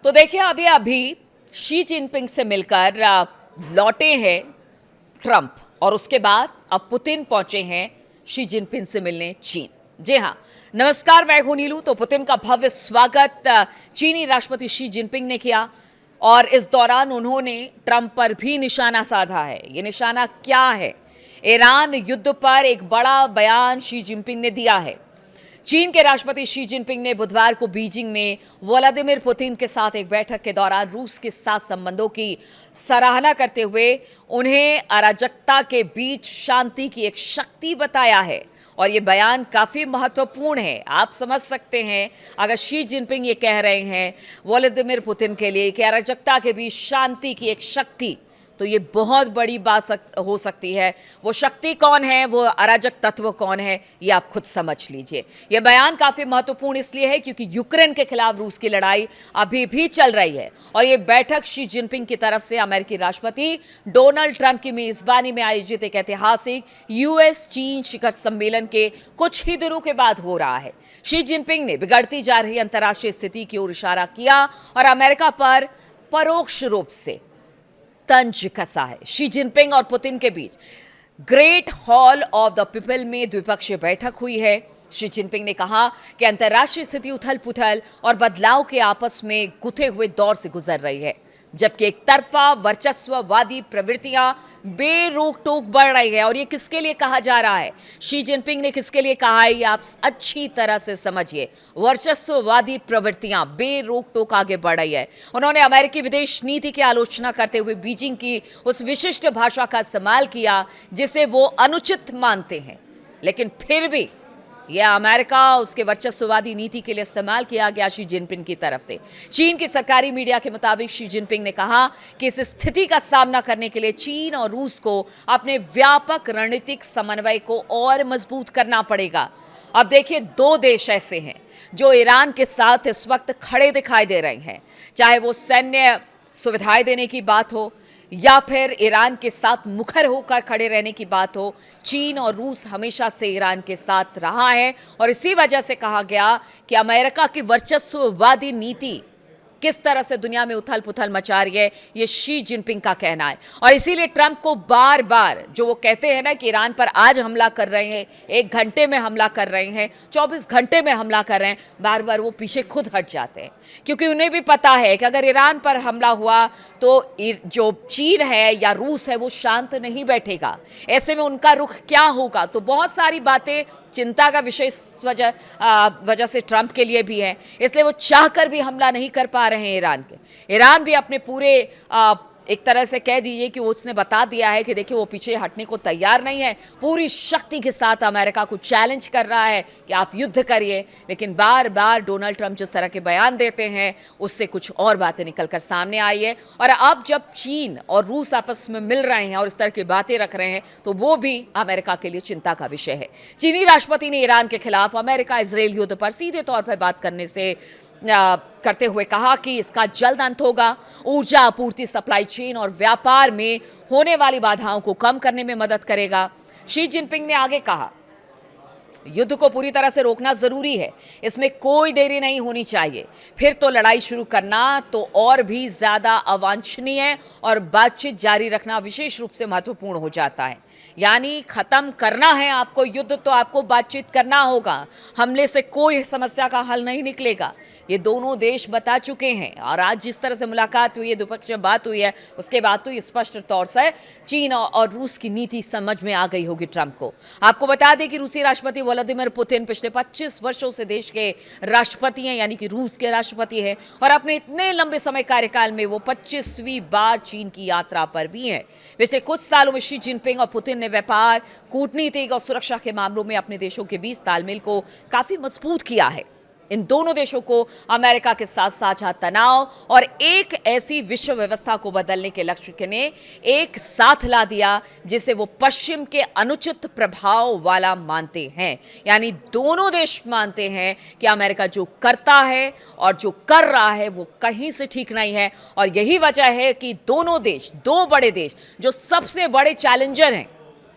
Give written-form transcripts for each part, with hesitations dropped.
तो देखिए अभी अभी शी जिनपिंग से मिलकर लौटे हैं ट्रंप और उसके बाद अब पुतिन पहुंचे हैं शी जिनपिंग से मिलने चीन। जी हां, नमस्कार, मैं हूं नीलू। तो पुतिन का भव्य स्वागत चीनी राष्ट्रपति शी जिनपिंग ने किया और इस दौरान उन्होंने ट्रंप पर भी निशाना साधा है। ये निशाना क्या है? ईरान युद्ध पर एक बड़ा बयान शी जिनपिंग ने दिया है। चीन के राष्ट्रपति शी जिनपिंग ने बुधवार को बीजिंग में व्लादिमीर पुतिन के साथ एक बैठक के दौरान रूस के साथ संबंधों की सराहना करते हुए उन्हें अराजकता के बीच शांति की एक शक्ति बताया है। और ये बयान काफी महत्वपूर्ण है। आप समझ सकते हैं, अगर शी जिनपिंग ये कह रहे हैं व्लादिमीर पुतिन के लिए कि अराजकता के बीच शांति की एक शक्ति, तो ये बहुत बड़ी बात हो सकती है। वो शक्ति कौन है, वो अराजक तत्व कौन है, ये आप खुद समझ लीजिए। ये बयान काफी महत्वपूर्ण इसलिए है क्योंकि यूक्रेन के खिलाफ रूस की लड़ाई अभी भी चल रही है और ये बैठक शी जिनपिंग की तरफ से अमेरिकी राष्ट्रपति डोनाल्ड ट्रंप की मेजबानी में आयोजित एक ऐतिहासिक यूएस चीन शिखर सम्मेलन के कुछ ही दिनों के बाद हो रहा है। शी जिनपिंग ने बिगड़ती जा रही अंतर्राष्ट्रीय स्थिति की ओर इशारा किया और अमेरिका पर परोक्ष रूप से तंज कसा है। शी जिनपिंग और पुतिन के बीच great hall of the people में द्विपक्षीय बैठक हुई है। शी जिनपिंग ने कहा कि अंतर्राष्ट्रीय स्थिति उथल पुथल और बदलाव के आपस में गुथे हुए दौर से गुजर रही है, जबकि एक तरफा वर्चस्ववादी प्रवृत्तियां बेरोक टोक बढ़ रही है। और ये किसके लिए कहा जा रहा है, शी जिनपिंग ने किसके लिए कहा है, ये आप अच्छी तरह से समझिए। वर्चस्ववादी प्रवृत्तियां बेरोक टोक आगे बढ़ रही है। उन्होंने अमेरिकी विदेश नीति की आलोचना करते हुए बीजिंग की उस विशिष्ट भाषा का इस्तेमाल किया जिसे वो अनुचित मानते हैं, लेकिन फिर भी यह अमेरिका उसके वर्चस्ववादी नीति के लिए इस्तेमाल किया गया शी जिनपिंग की तरफ से। चीन की सरकारी मीडिया के मुताबिक शी जिनपिंग ने कहा कि इस स्थिति का सामना करने के लिए चीन और रूस को अपने व्यापक रणनीतिक समन्वय को और मजबूत करना पड़ेगा। अब देखिए, दो देश ऐसे हैं जो ईरान के साथ इस वक्त खड़े दिखाई दे रहे हैं, चाहे वो सैन्य सुविधाएं देने की बात हो या फिर ईरान के साथ मुखर होकर खड़े रहने की बात हो। चीन और रूस हमेशा से ईरान के साथ रहा है और इसी वजह से कहा गया कि अमेरिका की वर्चस्ववादी नीति किस तरह से दुनिया में उथल पुथल मचा रही है, ये शी जिनपिंग का कहना है। और इसीलिए ट्रंप को बार बार जो वो कहते हैं ना कि ईरान पर आज हमला कर रहे हैं, 1 घंटे में हमला कर रहे हैं, 24 घंटे में हमला कर रहे हैं, बार बार वो पीछे खुद हट जाते हैं क्योंकि उन्हें भी पता है कि अगर ईरान पर हमला हुआ तो जो चीन है या रूस है वो शांत नहीं बैठेगा। ऐसे में उनका रुख क्या होगा, तो बहुत सारी बातें चिंता का विषय इस वजह से ट्रंप के लिए भी है। इसलिए वो चाहकर भी हमला नहीं कर पा रहे हैं ईरान के। ईरान भी अपने पूरे एक तरह से कह दीजिए कि उसने बता दिया है कि देखिए वो पीछे हटने को तैयार नहीं है, पूरी शक्ति के साथ अमेरिका को चैलेंज कर रहा है कि आप युद्ध करिए। लेकिन बार बार डोनाल्ड ट्रंप जिस तरह के बयान देते हैं उससे कुछ और बातें निकलकर सामने आई है। और अब जब चीन और रूस आपस में मिल रहे हैं और इस तरह की बातें रख रहे हैं तो वो भी अमेरिका के लिए चिंता का विषय है। चीनी राष्ट्रपति ने ईरान के खिलाफ अमेरिका इजरायल युद्ध पर सीधे तौर पर बात करते हुए कहा कि इसका जल्द अंत होगा। ऊर्जा आपूर्ति, सप्लाई चेन और व्यापार में होने वाली बाधाओं को कम करने में मदद करेगा। शी जिनपिंग ने आगे कहा, युद्ध को पूरी तरह से रोकना जरूरी है, इसमें कोई देरी नहीं होनी चाहिए। फिर तो लड़ाई शुरू करना तो और भी ज्यादा अवांछनीय और बातचीत जारी रखना विशेष रूप से महत्वपूर्ण हो जाता है। यानी खत्म करना है आपको युद्ध तो आपको बातचीत करना होगा। हमले से कोई समस्या का हल नहीं निकलेगा, ये दोनों देश बता चुके हैं। और आज जिस तरह से मुलाकात हुई है, द्विपक्षीय बात हुई है, उसके बाद तो स्पष्ट तौर से चीन और रूस की नीति समझ में आ गई होगी ट्रंप को। आपको बता दें कि रूसी राष्ट्रपति व्लादिमीर पुतिन पिछले 25 वर्षों से देश के राष्ट्रपति हैं, यानी कि रूस के राष्ट्रपति हैं। और अपने इतने लंबे समय कार्यकाल में वो 25वीं बार चीन की यात्रा पर भी हैं। पिछले कुछ सालों में शी जिनपिंग और पुतिन ने व्यापार, कूटनीतिक और सुरक्षा के मामलों में अपने देशों के बीच तालमेल को काफी मजबूत किया है। इन दोनों देशों को अमेरिका के साथ साझा तनाव और एक ऐसी विश्व व्यवस्था को बदलने के लक्ष्य ने एक साथ ला दिया जिसे वो पश्चिम के अनुचित प्रभाव वाला मानते हैं। यानी दोनों देश मानते हैं कि अमेरिका जो करता है और जो कर रहा है वो कहीं से ठीक नहीं है। और यही वजह है कि दोनों देश, दो बड़े देश जो सबसे बड़े चैलेंजर हैं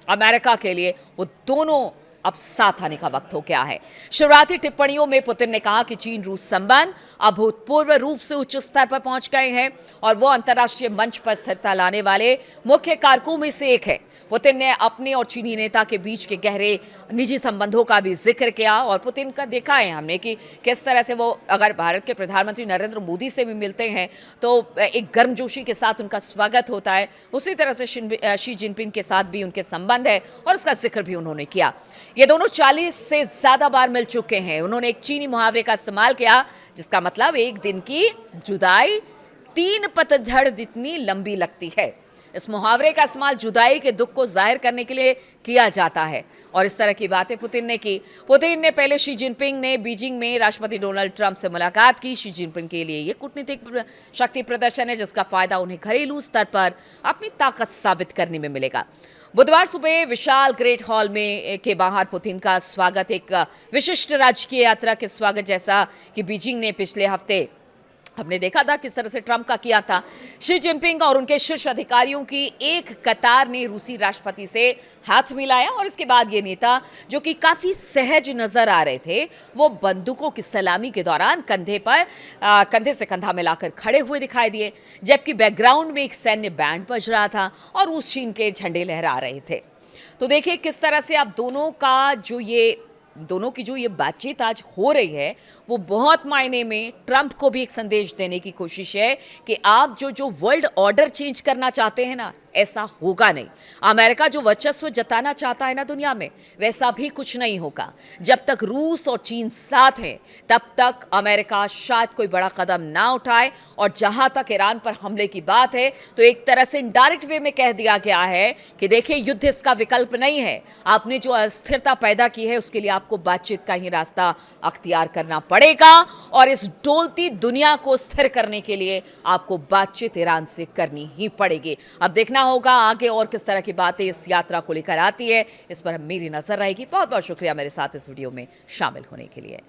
अमेरिका के लिए, वो दोनों अब साथ आने का वक्त हो गया है। शुरुआती टिप्पणियों में पुतिन ने कहा कि चीन रूस संबंध अभूतपूर्व रूप से उच्च स्तर पर पहुंच गए हैं और वो अंतर्राष्ट्रीय मंच पर स्थिरता लाने वाले मुख्य कारकों में से एक है। पुतिन ने अपने और चीनी नेता के बीच के गहरे निजी संबंधों का भी जिक्र किया और पुतिन का देखा है हमने कि किस तरह से वो अगर भारत के प्रधानमंत्री नरेंद्र मोदी से भी मिलते हैं तो एक गर्मजोशी के साथ उनका स्वागत होता है। उसी तरह से शी जिनपिंग के साथ भी उनके संबंध है और उसका जिक्र भी उन्होंने किया। ये दोनों 40 से ज्यादा बार मिल चुके हैं। उन्होंने एक चीनी मुहावरे का इस्तेमाल किया जिसका मतलब एक दिन की जुदाई 3 पतझड़ जितनी लंबी लगती है। इस मुहावरे का इस्तेमाल जुदाई के दुख को जाहिर करने के लिए किया जाता है और इस तरह की बातें पुतिन ने की। पुतिन ने पहले शी जिनपिंग ने बीजिंग में राष्ट्रपति डोनाल्ड ट्रंप से मुलाकात की। शी जिनपिंग के लिए यह कूटनीतिक शक्ति प्रदर्शन है जिसका फायदा उन्हें घरेलू स्तर पर अपनी ताकत साबित करने में मिलेगा। बुधवार सुबह विशाल ग्रेट हॉल में के बाहर पुतिन का स्वागत एक विशिष्ट राजकीय यात्रा के स्वागत जैसा कि बीजिंग ने पिछले हफ्ते हमने देखा था किस तरह से ट्रंप का किया था। शी जिनपिंग और उनके शीर्ष अधिकारियों की एक कतार ने रूसी राष्ट्रपति से हाथ मिलाया और इसके बाद ये नेता जो कि काफी सहज नजर आ रहे थे वो बंदूकों की सलामी के दौरान कंधे से कंधा मिलाकर खड़े हुए दिखाई दिए, जबकि बैकग्राउंड में एक सैन्य बैंड बज रहा था और रूस चीन के झंडे लहरा रहे थे। तो देखिए किस तरह से आप दोनों की जो ये बातचीत आज हो रही है वो बहुत मायने में ट्रंप को भी एक संदेश देने की कोशिश है कि आप जो वर्ल्ड ऑर्डर चेंज करना चाहते हैं ना, ऐसा होगा नहीं। अमेरिका जो वर्चस्व जताना चाहता है ना दुनिया में, वैसा भी कुछ नहीं होगा। जब तक रूस और चीन साथ हैं तब तक अमेरिका शायद कोई बड़ा कदम ना उठाए। और जहां तक ईरान पर हमले की बात है तो एक तरह से इनडायरेक्ट वे में कह दिया गया है कि देखिए युद्ध इसका विकल्प नहीं है। आपने जो अस्थिरता पैदा की है उसके लिए आपको बातचीत का ही रास्ता अख्तियार करना पड़ेगा और इस डोलती दुनिया को स्थिर करने के लिए आपको बातचीत ईरान से करनी ही पड़ेगी। अब देखना होगा आगे और किस तरह की बातें इस यात्रा को लेकर आती है, इस पर मेरी नजर रहेगी। बहुत बहुत शुक्रिया मेरे साथ इस वीडियो में शामिल होने के लिए।